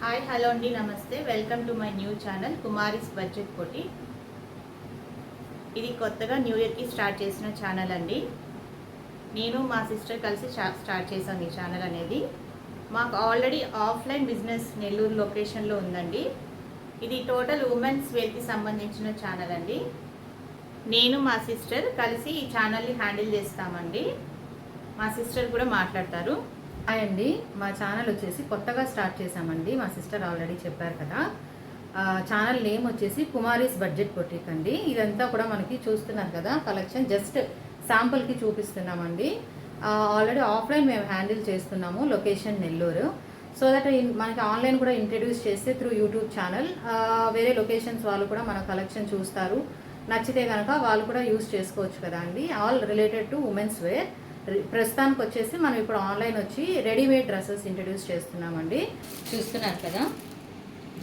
Hi hello అండి, నమస్తే. Welcome to my new channel Kumari's budget పోటీ. ఇది కొత్తగా న్యూ ఇయర్కి స్టార్ట్ చేసిన ఛానల్ అండి. నేను మా సిస్టర్ కలిసి స్టార్ట్ చేశాను ఈ ఛానల్ అనేది. మాకు ఆల్రెడీ ఆఫ్లైన్ బిజినెస్ నెల్లూరు లొకేషన్లో ఉందండి. ఇది టోటల్ ఉమెన్స్ వేర్కి సంబంధించిన ఛానల్ అండి. నేను మా సిస్టర్ కలిసి ఈ ఛానల్ని హ్యాండిల్ చేస్తామండి. మా సిస్టర్ కూడా మాట్లాడతారు. హాయ్ అండి, మా ఛానల్ వచ్చేసి కొత్తగా స్టార్ట్ చేశామండి. మా సిస్టర్ ఆల్రెడీ చెప్పారు కదా. ఛానల్ నేమ్ వచ్చేసి కుమారీస్ బడ్జెట్ బొటిక్ అండి. ఇదంతా కూడా మనకి చూస్తున్నారు కదా, కలెక్షన్ జస్ట్ శాంపుల్కి చూపిస్తున్నామండి. ఆల్రెడీ ఆఫ్లైన్ మేము హ్యాండిల్ చేస్తున్నాము, లొకేషన్ నెల్లూరు. సో దట్ మనకి ఆన్లైన్ కూడా ఇంట్రడ్యూస్ చేస్తే త్రూ యూట్యూబ్ ఛానల్ వేరే లొకేషన్స్ వాళ్ళు కూడా మన కలెక్షన్ చూస్తారు. నచ్చితే కనుక వాళ్ళు కూడా యూస్ చేసుకోవచ్చు కదా అండి. All related to women's wear. ప్రస్తుతానికి వచ్చేసి మనం ఇప్పుడు ఆన్లైన్ వచ్చి రెడీమేడ్ డ్రెస్సెస్ ఇంట్రడ్యూస్ చేస్తున్నామండి. చూస్తున్నారు కదా,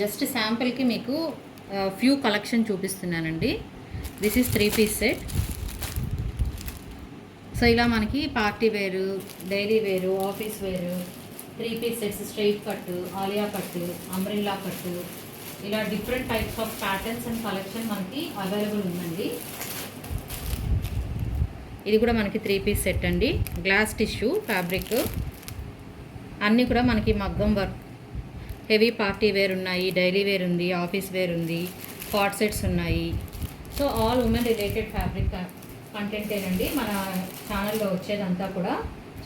జస్ట్ శాంపిల్కి మీకు ఫ్యూ కలెక్షన్ చూపిస్తున్నానండి. This is 3 piece set. So ఇలా మనకి పార్టీ వేరు, డైలీ వేరు, ఆఫీస్ వేరు, 3 piece sets, straight cut, Alia కట్టు, అంబ్రెల్లా కట్టు, ఇలా different types of patterns and collection మనకి అవైలబుల్ ఉందండి. ఇది కూడా మనకి 3 పీస్ సెట్ అండి. గ్లాస్ టిష్యూ ఫ్యాబ్రిక్, అన్నీ కూడా మనకి మగ్గం వర్క్. హెవీ పార్టీ వేర్ ఉన్నాయి, డైలీ వేర్ ఉంది, ఆఫీస్ వేర్ ఉంది, కాట్ సెట్స్ ఉన్నాయి. So all women related fabric కంటెంటేనండి మన ఛానల్లో వచ్చేదంతా కూడా.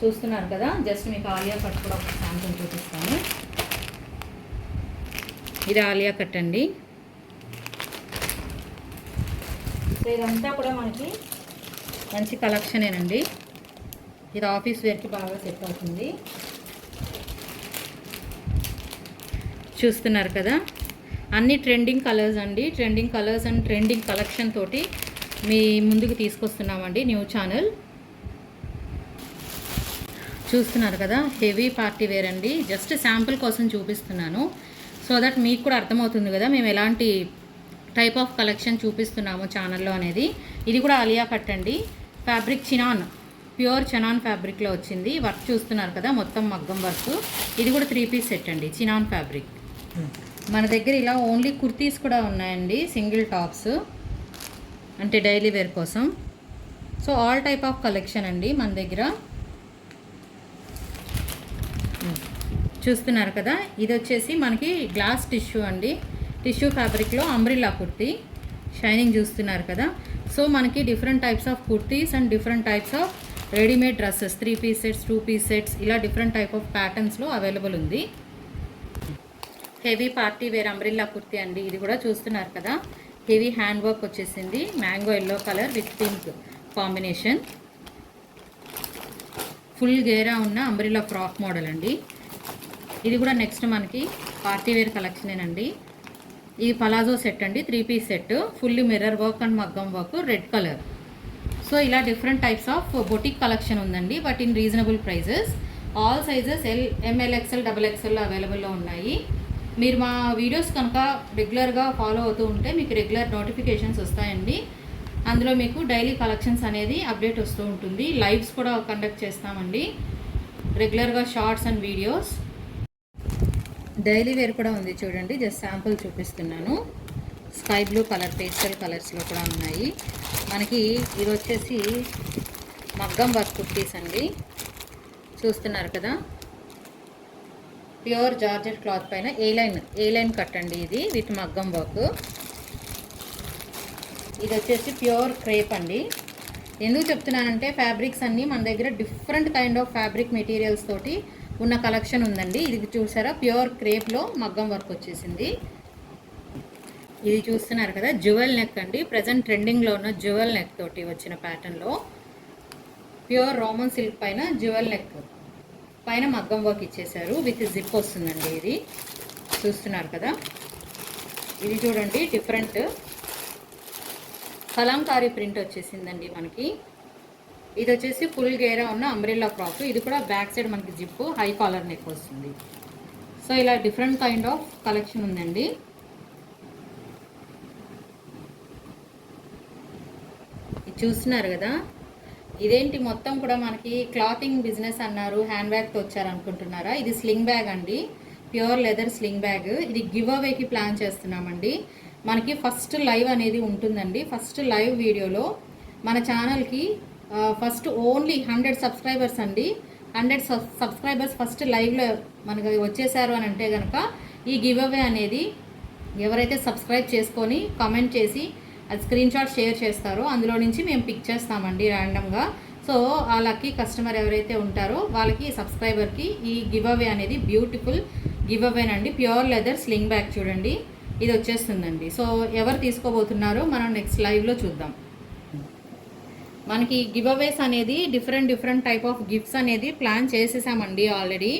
చూస్తున్నారు కదా, జస్ట్ మీకు ఆలియా కట్ కూడా ఒక శాంపుల్ చూపిస్తాను. ఇది ఆలియా కట్ అండి. సో ఇదంతా కూడా మనకి మంచి కలెక్షనేనండి. ఇది ఆఫీస్ వేర్కి బాగా సెట్ అవుతుంది. చూస్తున్నారు కదా, అన్ని ట్రెండింగ్ కలర్స్ అండి. Trending colours and trending collection తోటి మీ ముందుకు తీసుకొస్తున్నామండి న్యూ ఛానల్. చూస్తున్నారు కదా, హెవీ పార్టీ వేర్ అండి. జస్ట్ శాంపుల్ కోసం చూపిస్తున్నాను, సో దట్ మీకు కూడా అర్థమవుతుంది కదా మేము ఎలాంటి టైప్ ఆఫ్ కలెక్షన్ చూపిస్తున్నాము ఛానల్లో అనేది. ఇది కూడా ఆలియా కట్ అండి. ఫ్యాబ్రిక్ చినాన్, ప్యూర్ చినాన్ ఫ్యాబ్రిక్లో వచ్చింది. వర్క్ చూస్తున్నారు కదా, మొత్తం మగ్గం వర్క్. ఇది కూడా 3 పీస్ సెట్ అండి, చినాన్ ఫ్యాబ్రిక్. మన దగ్గర ఇలా ఓన్లీ కుర్తీస్ కూడా ఉన్నాయండి, సింగిల్ టాప్స్, అంటే డైలీ వేర్ కోసం. So all type of collection అండి మన దగ్గర. చూస్తున్నారు కదా, ఇది వచ్చేసి మనకి గ్లాస్ టిష్యూ అండి. టిష్యూ ఫ్యాబ్రిక్లో అంబ్రిల్లా కుర్తీ, షైనింగ్ చూస్తున్నారు కదా. సో మనకి different types of kurtis and different types of readymade dresses, 3 piece sets, 2 piece sets, ఇలా డిఫరెంట్ టైప్ ఆఫ్ ప్యాటర్న్స్లో అవైలబుల్ ఉంది. Heavy party wear umbrella kurti అండి. ఇది కూడా చూస్తున్నారు కదా, హెవీ హ్యాండ్ వర్క్ వచ్చేసింది. Mango yellow colour with pink combination. Full గేరా ఉన్న అంబ్రిల్లా ఫ్రాక్ మోడల్ అండి. ఇది కూడా నెక్స్ట్ మనకి పార్టీ వేర్ కలెక్షనేనండి. ఇది పలాజో సెట్ అండి, 3 piece set, fully mirror work and మగ్గం వర్క్, రెడ్ కలర్. సో ఇలా different types of boutique collection ఉందండి, but in reasonable prices. All sizes ML XL XXL అవైలబుల్లో ఉన్నాయి. మీరు మా వీడియోస్ కనుక రెగ్యులర్గా ఫాలో అవుతూ ఉంటే మీకు రెగ్యులర్ నోటిఫికేషన్స్ వస్తాయండి. అందులో మీకు డైలీ కలెక్షన్స్ అనేది అప్డేట్ వస్తూ ఉంటుంది. లైవ్స్ కూడా కండక్ట్ చేస్తామండి, రెగ్యులర్గా shorts and videos. Daily wear కూడా ఉంది చూడండి, జస్ట్ శాంపుల్ చూపిస్తున్నాను. స్కై బ్లూ కలర్, పేస్టల్ కలర్స్లో కూడా ఉన్నాయి మనకి. ఇది వచ్చేసి మగ్గం వర్క్ కుర్తీస్ అండి. చూస్తున్నారు కదా, ప్యూర్ జార్జెట్ క్లాత్ పైన ఏ లైన్ కట్ అండి ఇది, విత్ మగ్గం వర్క్. ఇది వచ్చేసి ప్యూర్ క్రేప్ అండి. ఎందుకు చెప్తున్నానంటే ఫ్యాబ్రిక్స్ అన్నీ మన దగ్గర different kind of fabric materials తోటి ఉన్న కలెక్షన్ ఉందండి. ఇది చూసారా, ప్యూర్ క్రేప్లో మగ్గం వర్క్ వచ్చేసింది. ఇది చూస్తున్నారు కదా, జ్యువెల్ నెక్ అండి. ప్రజెంట్ ట్రెండింగ్లో ఉన్న జ్యువెల్ నెక్ తోటి వచ్చిన ప్యాటర్న్లో ప్యూర్ రోమన్ సిల్క్ పైన జ్యువెల్ నెక్ పైన మగ్గం వర్క్ ఇచ్చేసారు, విత్ జిప్ వస్తుందండి. ఇది చూస్తున్నారు కదా, ఇది చూడండి డిఫరెంట్ కలంకారీ ప్రింట్ వచ్చేసిందండి మనకి. ఇది వచ్చేసి ఫుల్ గేరా ఉన్న అంబ్రెల్లా ఫ్రాక్. ఇది కూడా బ్యాక్ సైడ్ మనకి జిప్, హై కాలర్ నెక్ వస్తుంది. సో ఇలా డిఫరెంట్ కైండ్ ఆఫ్ కలెక్షన్ ఉందండి. ఇది చూస్తున్నారు కదా, ఇదేంటి మొత్తం కూడా మనకి క్లాతింగ్ బిజినెస్ అన్నారు, హ్యాండ్ బ్యాగ్తో వచ్చారు అనుకుంటున్నారా? ఇది స్లింగ్ బ్యాగ్ అండి. Pure leather sling bag. ఇది గివ్ అవేకి ప్లాన్ చేస్తున్నామండి. మనకి ఫస్ట్ లైవ్ అనేది ఉంటుందండి. ఫస్ట్ లైవ్ వీడియోలో మన ఛానల్కి ఫస్ట్ ఓన్లీ 100 సబ్స్క్రైబర్స్ అండి. 100 సబ్స్క్రైబర్స్ ఫస్ట్ లైవ్లో మనకి వచ్చేసారు అని అంటే కనుక ఈ గివ్ అవే అనేది ఎవరైతే సబ్స్క్రైబ్ చేసుకొని కామెంట్ చేసి అది స్క్రీన్ షాట్ షేర్ చేస్తారో అందులో నుంచి మేము పిక్ చేస్తామండి ర్యాండమ్గా. సో ఆ లక్కీ కస్టమర్ ఎవరైతే ఉంటారో వాళ్ళకి సబ్స్క్రైబర్కి ఈ గివ్ అవే అనేది బ్యూటిఫుల్ గివ్ అవేనండి. ప్యూర్ లెదర్ స్లింగ్ బ్యాగ్ చూడండి, ఇది వచ్చేస్తుందండి. సో ఎవరు తీసుకోబోతున్నారో మనం నెక్స్ట్ లైవ్లో చూద్దాం. మనకి గివ్ అవేస్ అనేది డిఫరెంట్ టైప్ ఆఫ్ గిఫ్ట్స్ అనేది ప్లాన్ చేసేసామండి ఆల్రెడీ.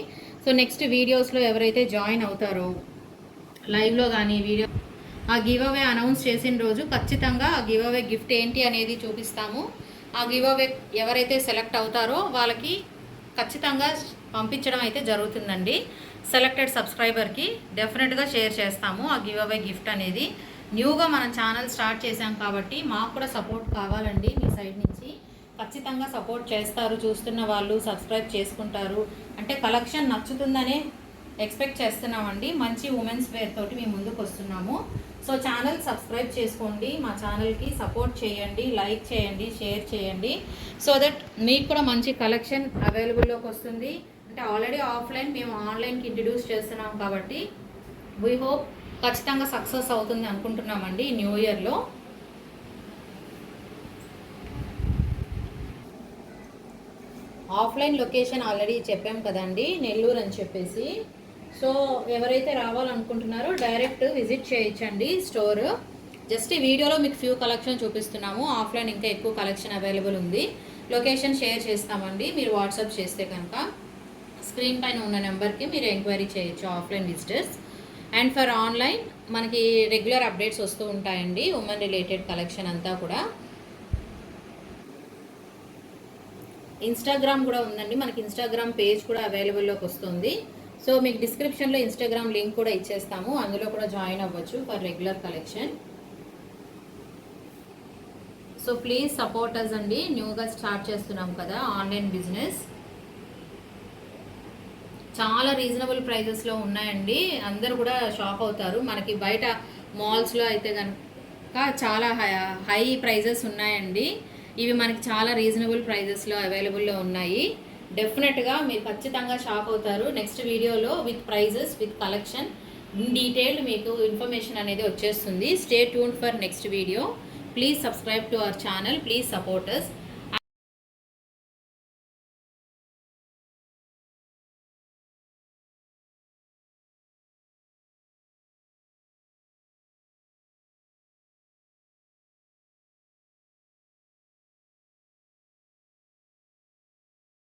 సో నెక్స్ట్ వీడియోస్లో ఎవరైతే జాయిన్ అవుతారో లైవ్లో కానీ వీడియో ఆ గివ్ అవే అనౌన్స్ చేసిన రోజు ఖచ్చితంగా ఆ గివ్ అవే గిఫ్ట్ ఏంటి అనేది చూపిస్తాము. ఆ గివ్ అవే ఎవరైతే సెలెక్ట్ అవుతారో వాళ్ళకి ఖచ్చితంగా పంపించడం అయితే జరుగుతుందండి. సెలెక్టెడ్ సబ్స్క్రైబర్కి డెఫినెట్గా షేర్ చేస్తాము ఆ గివ్ అవే గిఫ్ట్ అనేది. న్యూగా మనం ఛానల్ స్టార్ట్ చేసాం కాబట్టి మాకు కూడా సపోర్ట్ కావాలండి. మీ సైడ్ నుంచి ఖచ్చితంగా సపోర్ట్ చేస్తారు, చూస్తున్న వాళ్ళు సబ్స్క్రైబ్ చేసుకుంటారు అంటే కలెక్షన్ నచ్చుతుందనే ఎక్స్పెక్ట్ చేస్తున్నామండి. మంచి ఉమెన్స్ వేర్ తోటి మేము ముందుకు వస్తున్నాము. సో ఛానల్ సబ్స్క్రైబ్ చేసుకోండి, మా ఛానల్కి సపోర్ట్ చేయండి, లైక్ చేయండి, షేర్ చేయండి. సో దట్ మీకు కూడా మంచి కలెక్షన్ అవైలబుల్లోకి వస్తుంది. అంటే ఆల్రెడీ ఆఫ్లైన్ మేము ఆన్లైన్కి ఇంట్రడ్యూస్ చేస్తున్నాం కాబట్టి వీ హోప్ ఖచ్చితంగా సక్సెస్ అవుతుంది అనుకుంటున్నామండి న్యూ ఇయర్లో. ఆఫ్లైన్ లొకేషన్ ఆల్రెడీ చెప్పాం కదండి, నెల్లూరు అని చెప్పేసి. సో ఎవరైతే రావాలనుకుంటున్నారో డైరెక్ట్ విజిట్ చేయొచ్చండి స్టోర్. జస్ట్ ఈ వీడియోలో మీకు ఫ్యూ కలెక్షన్ చూపిస్తున్నాము. ఆఫ్లైన్ ఇంకా ఎక్కువ కలెక్షన్ అవైలబుల్ ఉంది. లొకేషన్ షేర్ చేస్తామండి. మీరు వాట్సాప్ చేస్తే కనుక స్క్రీన్ పైన ఉన్న నెంబర్కి మీరు ఎంక్వైరీ చేయొచ్చు offline visitors. And for online మనకి రెగ్యులర్ అప్డేట్స్ వస్తూ ఉంటాయండి ఉమెన్ రిలేటెడ్ కలెక్షన్ అంతా కూడా. ఇన్స్టాగ్రామ్ కూడా ఉందండి, మనకి ఇన్స్టాగ్రామ్ పేజ్ కూడా అవైలబుల్లోకి వస్తుంది. సో మీకు డిస్క్రిప్షన్లో ఇన్స్టాగ్రామ్ లింక్ కూడా ఇచ్చేస్తాము, అందులో కూడా జాయిన్ అవ్వచ్చు for regular collection. So please support us అండి. న్యూగా స్టార్ట్ చేస్తున్నాం కదా ఆన్లైన్ బిజినెస్. చాలా రీజనబుల్ ప్రైజెస్లో ఉన్నాయండి, అందరూ కూడా షాక్ అవుతారు. మనకి బయట మాల్స్లో అయితే కనుక చాలా హై ప్రైజెస్ ఉన్నాయండి. ఇవి మనకి చాలా రీజనబుల్ ప్రైజెస్లో అవైలబుల్లో ఉన్నాయి. డెఫినెట్గా మీరు ఖచ్చితంగా షాక్ అవుతారు. నెక్స్ట్ వీడియోలో with prices with collection in detailed మీకు ఇన్ఫర్మేషన్ అనేది వచ్చేస్తుంది. Stay tuned for next video. Please subscribe to our channel, please support us.